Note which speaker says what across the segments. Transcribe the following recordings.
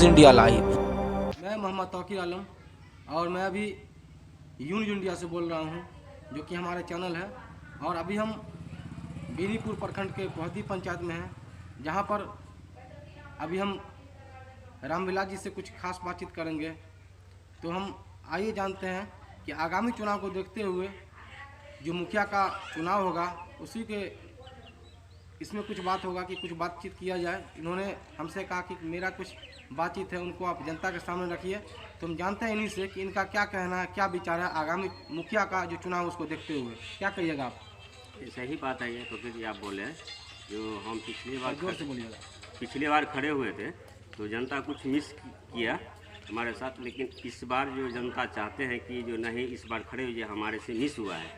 Speaker 1: India live.
Speaker 2: मैं मोहम्मद तौकीर आलम और मैं अभी यूनिज इंडिया से बोल रहा हूं, जो कि हमारा चैनल है। और अभी हम बेनीपुर प्रखंड के पोहदी पंचायत में हैं, जहां पर अभी हम रामविलास जी से कुछ खास बातचीत करेंगे। तो हम आइए जानते हैं कि आगामी चुनाव को देखते हुए जो मुखिया का चुनाव होगा उसी के इसमें कुछ बात होगा कि कुछ बातचीत किया जाए। इन्होंने हमसे कहा कि मेरा कुछ बातचीत है, उनको आप जनता के सामने रखिए। तो हम जानते हैं इन्हीं से कि इनका क्या कहना है, क्या विचार है आगामी मुखिया का जो चुनाव उसको देखते हुए। क्या कहिएगा आप?
Speaker 3: सही बात है ये तो कि आप बोले जो हम
Speaker 2: जोर से बोलिएगा।
Speaker 3: पिछली बार खड़े हुए थे तो जनता कुछ मिस किया हमारे साथ, लेकिन इस बार जो जनता चाहते हैं कि जो नहीं इस बार खड़े हुए हमारे से मिस हुआ है,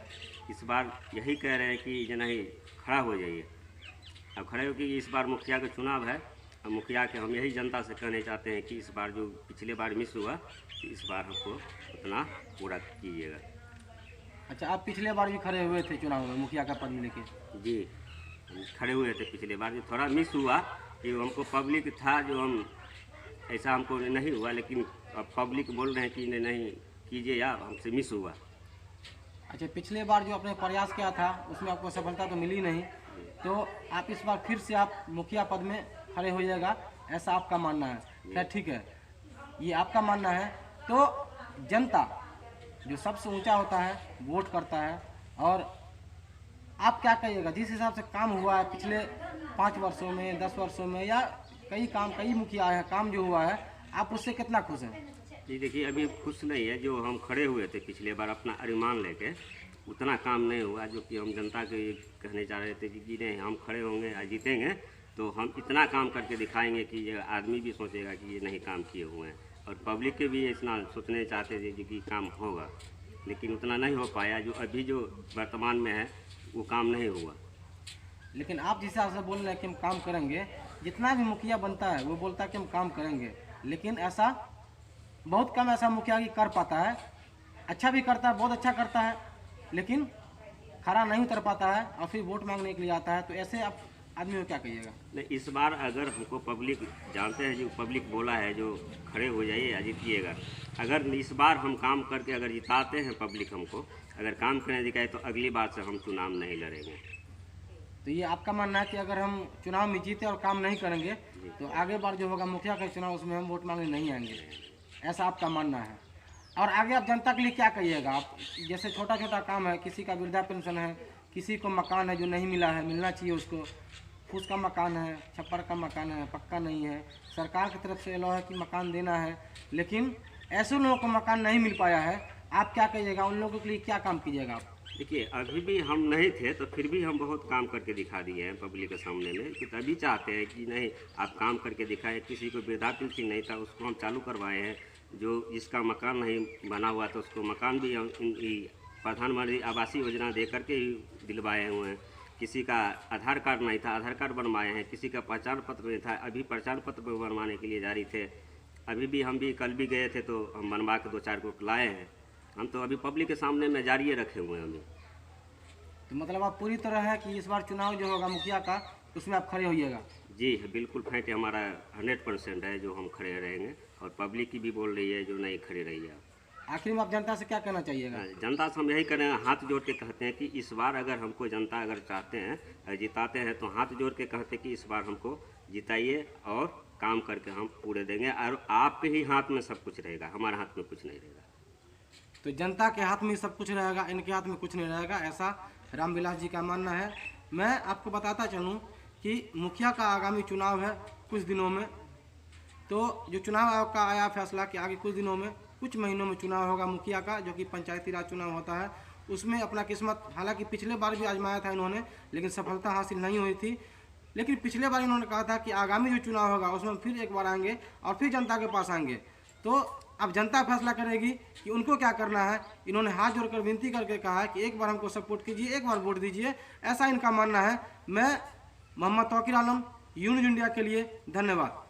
Speaker 3: इस बार यही कह रहे हैं कि जो नहीं खड़ा हो जाइए। अब खड़े हो कि इस बार मुखिया का चुनाव है, और मुखिया के हम यही जनता से कहने चाहते हैं कि इस बार जो पिछले बार मिस हुआ तो इस बार हमको उतना पूरा कीजिएगा।
Speaker 2: अच्छा, आप पिछले बार भी खड़े हुए थे चुनाव में मुखिया का पद लेके?
Speaker 3: जी, हम खड़े हुए थे पिछले बार। जो थोड़ा मिस हुआ कि हमको पब्लिक था जो हम ऐसा हमको नहीं हुआ, लेकिन अब पब्लिक बोल रहे हैं कि नहीं कीजिए यार, हमसे मिस हुआ।
Speaker 2: अच्छा, पिछले बार जो आपने प्रयास किया था उसमें आपको सफलता तो मिली नहीं, तो आप इस बार फिर से आप मुखिया पद में खड़े हो जाएगा, ऐसा आपका मानना है? क्या ठीक है, ये आपका मानना है। तो जनता जो सबसे ऊंचा होता है वोट करता है, और आप क्या कहिएगा जिस हिसाब से काम हुआ है पिछले 5 वर्षों में, 10 वर्षों में, या कई मुखिया है, काम जो हुआ है, आप उससे कितना खुश हैं?
Speaker 3: जी देखिए, अभी खुश नहीं है। जो हम खड़े हुए थे पिछले बार अपना अभिमान लेके, उतना काम नहीं हुआ जो कि हम जनता के कहने जा रहे थे कि नहीं हम खड़े होंगे और जीतेंगे तो हम इतना काम करके दिखाएंगे कि ये आदमी भी सोचेगा कि ये नहीं काम किए हुए हैं, और पब्लिक के भी इतना सोचने चाहते थे कि काम होगा, लेकिन उतना नहीं हो पाया। जो अभी जो वर्तमान में है वो काम नहीं हुआ।
Speaker 2: लेकिन आप जिस हिसाब से बोल रहे हैं कि हम काम करेंगे, जितना भी मुखिया बनता है वो बोलता है कि हम काम करेंगे, लेकिन ऐसा बहुत कम ऐसा मुखिया की कर पाता है। अच्छा भी करता है, बहुत अच्छा करता है, लेकिन खड़ा नहीं उतर पाता है और फिर वोट मांगने के लिए आता है। तो ऐसे आप आदमी को क्या कहिएगा?
Speaker 3: नहीं, इस बार अगर हमको पब्लिक जानते हैं, जो पब्लिक बोला है जो खड़े हो जाइए या जीतिएगा, अगर इस बार हम काम करके अगर जिताते हैं, पब्लिक हमको अगर काम करने दिखाए तो अगली बार से हम चुनाव नहीं लड़ेंगे।
Speaker 2: तो ये आपका मानना है कि अगर हम चुनाव में जीते और काम नहीं करेंगे तो आगे बार जो होगा मुखिया का चुनाव उसमें हम वोट मांगने नहीं आएंगे, ऐसा आपका मानना है। और आगे आप जनता के लिए क्या कहिएगा? आप जैसे छोटा छोटा काम है, किसी का वृद्धा पेंशन है, किसी को मकान है जो नहीं मिला है, मिलना चाहिए उसको, फूस का मकान है, छप्पर का मकान है, पक्का नहीं है, सरकार की तरफ से अलाउ है कि मकान देना है, लेकिन ऐसे लोगों को मकान नहीं मिल पाया है, आप क्या कहिएगा? उन लोगों के लिए क्या काम कीजिएगा आप?
Speaker 3: देखिए, अभी भी हम नहीं थे तो फिर भी हम बहुत काम करके दिखा दिए हैं पब्लिक के सामने में, कि तभी चाहते हैं कि नहीं आप काम करके दिखाएं। किसी को वृद्धा पेंशन नहीं था उसको हम चालू करवाए हैं, जो जिसका मकान नहीं बना हुआ था उसको मकान भी हम प्रधानमंत्री आवास योजना दे करके ही दिलवाए हुए हैं। किसी का आधार कार्ड नहीं था, आधार कार्ड बनवाए हैं। किसी का पहचान पत्र नहीं था, अभी पहचान पत्र बनवाने के लिए जारी थे। अभी भी हम भी कल भी गए थे तो हम बनवा के 2-4 को लाए हैं। हम तो अभी पब्लिक के सामने में जारी रखे हुए हैं अभी।
Speaker 2: तो मतलब आप पूरी तरह है कि इस बार चुनाव जो होगा मुखिया का उसमें आप खड़े होइएगा? जी
Speaker 3: बिल्कुल फाइट हमारा 100% है जो हम खड़े रहेंगे, और पब्लिक की भी बोल रही है जो नहीं खड़े रहिए।
Speaker 2: आखिर में आप जनता से क्या कहना चाहिएगा?
Speaker 3: जनता से हम यही करें, हाथ जोड़ के कहते हैं कि इस बार अगर हमको जनता अगर चाहते हैं जिताते हैं तो हाथ जोड़ के कहते हैं कि इस बार हमको जिताइए और काम करके हम पूरे देंगे, और आपके ही हाथ में सब कुछ रहेगा, हमारे हाथ में कुछ नहीं रहेगा।
Speaker 2: तो जनता के हाथ में सब कुछ रहेगा, इनके हाथ में कुछ नहीं रहेगा, ऐसा रामविलास जी का मानना है। मैं आपको बताता चलूँ कि मुखिया का आगामी चुनाव है कुछ दिनों में। तो जो चुनाव आयोग का आया फैसला कि आगे कुछ दिनों में, कुछ महीनों में चुनाव होगा मुखिया का, जो कि पंचायती राज चुनाव होता है। उसमें अपना किस्मत, हालांकि पिछले बार भी आजमाया था इन्होंने, लेकिन सफलता हासिल नहीं हुई थी। लेकिन पिछले बार इन्होंने कहा था कि आगामी जो चुनाव होगा उसमें फिर एक बार आएंगे और फिर जनता के पास आएंगे। तो अब जनता फैसला करेगी कि उनको क्या करना है। इन्होंने हाथ जोड़कर विनती करके कहा है कि एक बार हमको सपोर्ट कीजिए, एक बार वोट दीजिए, ऐसा इनका मानना है। मैं मोहम्मद तौकीर आलम, यूनिज इंडिया के लिए, धन्यवाद।